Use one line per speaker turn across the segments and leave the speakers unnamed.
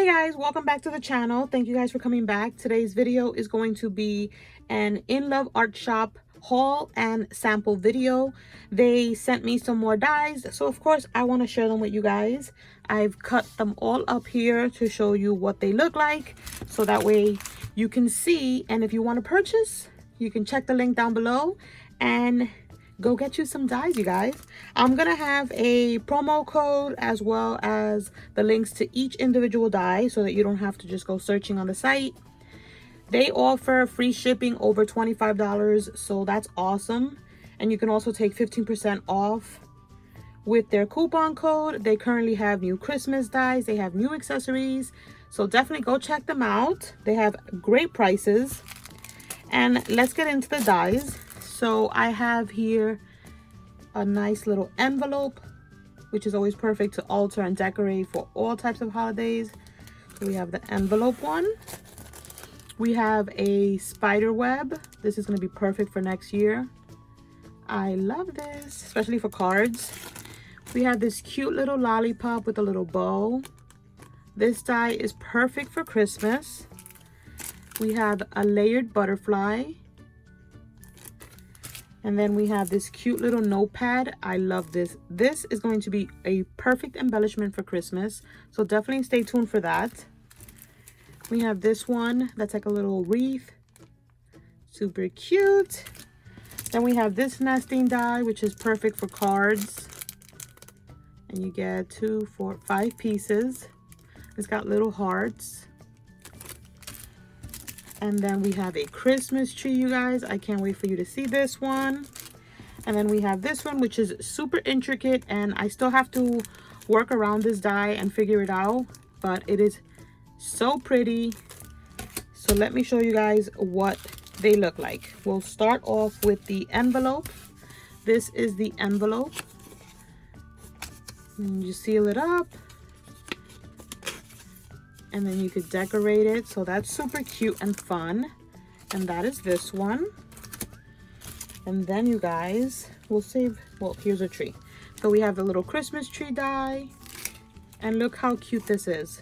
Hey guys, welcome back to the channel. Thank you guys for coming back. Today's video is going to be an InLoveArts shop haul and sample video. They sent me some more dies, so of course I want to share them with you guys. I've cut them all up here to show you what they look like, so that way you can see, and if you want to purchase, you can check the link down below and go get you some dies, you guys. I'm gonna have a promo code as well as the links to each individual die so that you don't have to just go searching on the site. They offer free shipping over $25, so that's awesome. And you can also take 15% off with their coupon code. They currently have new Christmas dies, they have new accessories, so definitely go check them out. They have great prices. And let's get into the dies. So I have here a nice little envelope, which is always perfect to alter and decorate for all types of holidays. So we have the envelope one. We have a spider web. This is going to be perfect for next year. I love this, especially for cards. We have this cute little lollipop with a little bow. This die is perfect for Christmas. We have a layered butterfly. And then we have this cute little notepad. I love this. This is going to be a perfect embellishment for Christmas, so definitely stay tuned for that. We have this one that's like a little wreath. Super cute. Then we have this nesting die, which is perfect for cards. And you get 2, 4, 5 pieces. It's got little hearts. And then we have a Christmas tree, you guys. I can't wait for you to see this one. And then we have this one, which is super intricate, and I still have to work around this die and figure it out, but it is so pretty. So let me show you guys what they look like. We'll start off with the envelope. This is the envelope. And you seal it up. And then you could decorate it, so that's super cute and fun. And that is this one. And then you guys, we'll save, well, here's a tree. So we have the little Christmas tree die, and look how cute this is.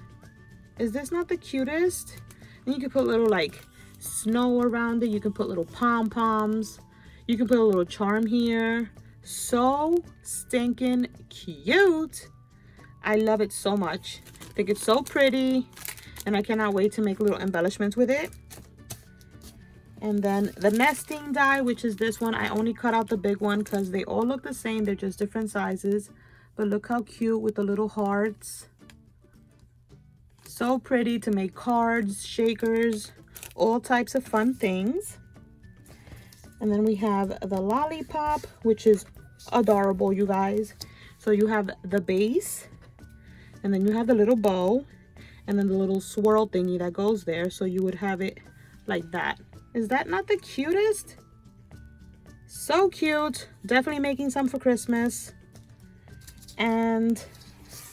Is this not the cutest? And you can put little like snow around it. You can put little pom-poms. You can put a little charm here. So stinking cute. I love it so much. I think it's so pretty, and I cannot wait to make little embellishments with it. And then the nesting die, which is this one. I only cut out the big one because they all look the same. They're just different sizes. But look how cute with the little hearts. So pretty to make cards, shakers, all types of fun things. And then we have the lollipop, which is adorable, you guys. So you have the base. And then you have the little bow, and then the little swirl thingy that goes there. So you would have it like that. Is that not the cutest? So cute. Definitely making some for Christmas. And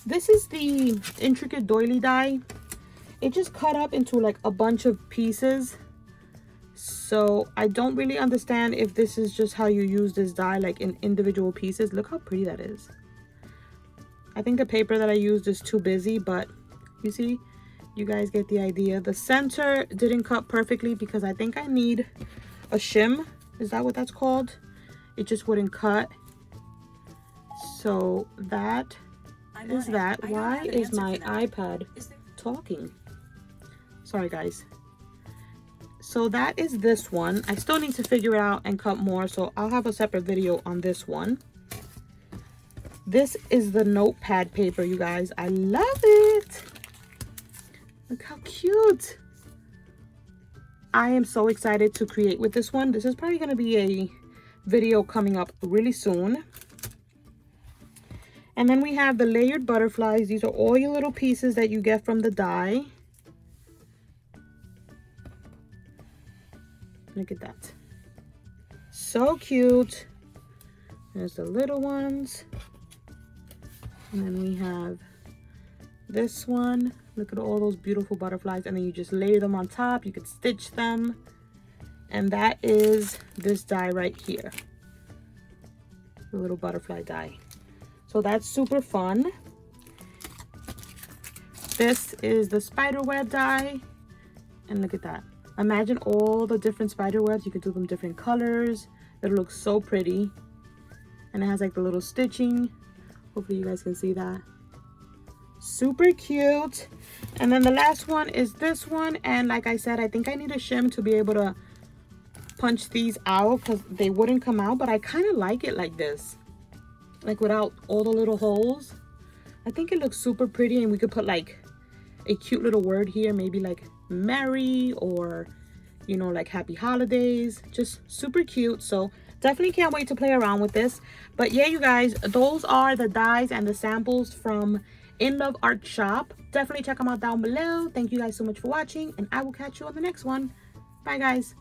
this is the intricate doily die. It just cut up into like a bunch of pieces. So I don't really understand if this is just how you use this die, like in individual pieces. Look how pretty that is. I think the paper that I used is too busy, but you see, you guys get the idea. The center didn't cut perfectly because I think I need a shim. Is that what that's called? It just wouldn't cut. So that is that. Why is my iPad talking? Sorry, guys. So that is this one. I still need to figure it out and cut more, so I'll have a separate video on this one. This is the notepad paper, you guys. I love it. Look how cute. I am so excited to create with this one. This is probably going to be a video coming up really soon. And then we have the layered butterflies. These are all your little pieces that you get from the die. Look at that. So cute. There's the little ones. And then we have this one. Look at all those beautiful butterflies. And then you just layer them on top. You could stitch them. And that is this die right here. The little butterfly die. So that's super fun. This is the spider web die, and look at that. Imagine all the different spider webs. You could do them different colors. It looks so pretty, and it has like the little stitching. Hopefully you guys can see that. Super cute. And then the last one is this one, and like I said, I think I need a shim to be able to punch these out because they wouldn't come out, but I kind of like it like this, like without all the little holes. I think it looks super pretty, and we could put like a cute little word here, maybe like merry, or you know, like happy holidays. Just super cute. So definitely can't wait to play around with this. But yeah, you guys, those are the dies and the samples from InLoveArts shop. Definitely check them out down below. Thank you guys so much for watching, and I will catch you on the next one. Bye guys.